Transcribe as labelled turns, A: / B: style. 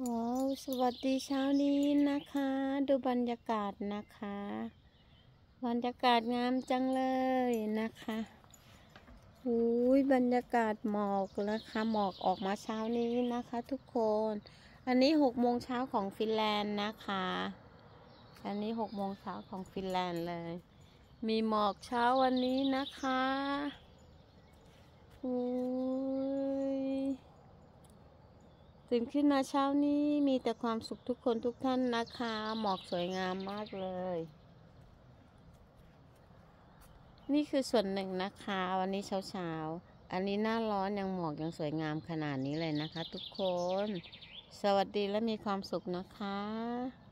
A: ว้าวสวัสดีเช้านี้นะคะ ดูบรรยากาศนะคะ บรรยากาศงามจังเลยนะคะอุ้ยบรรยากาศหมอกนะคะหมอกออกมาเช้านี้นะคะทุกคน อันนี้6 โมงเช้าของฟินแลนด์นะคะอันนี้6 โมงเช้าของฟินแลนด์เลย มีหมอกเช้าวันนี้นะคะอุ้ยตื่นขึ้นมาเช้านี้มีแต่ความสุขทุกคนทุกท่านนะคะหมอกสวยงามมากเลยนี่คือส่วนหนึ่งนะคะวันนี้เช้าอันนี้หน้าร้อนยังหมอกยังสวยงามขนาดนี้เลยนะคะทุกคนสวัสดีและมีความสุขนะคะ